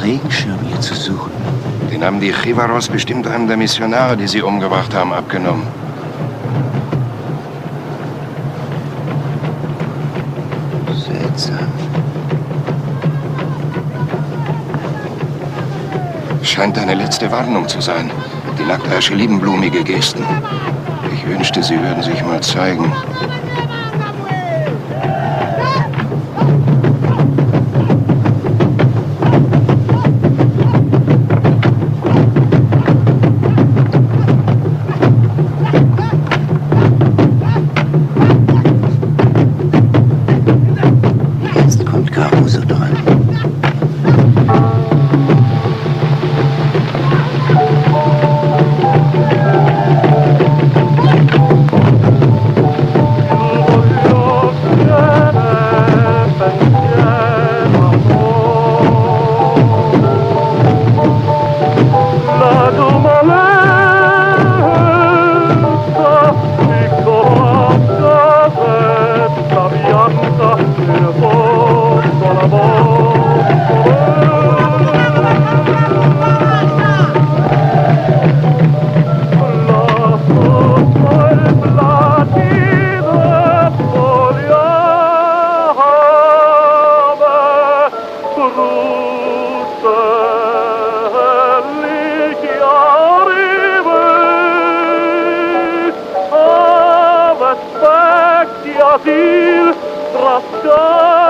Regenschirm hier zu suchen? Den haben die Chivaros bestimmt einem der Missionare, die sie umgebracht haben, abgenommen. Seltsam. Scheint deine letzte Warnung zu sein. Die Nackteiche lieben blumige Gesten. Ich wünschte, sie würden sich mal zeigen. Jetzt kommt Caruso dran. Brasil, Rascal.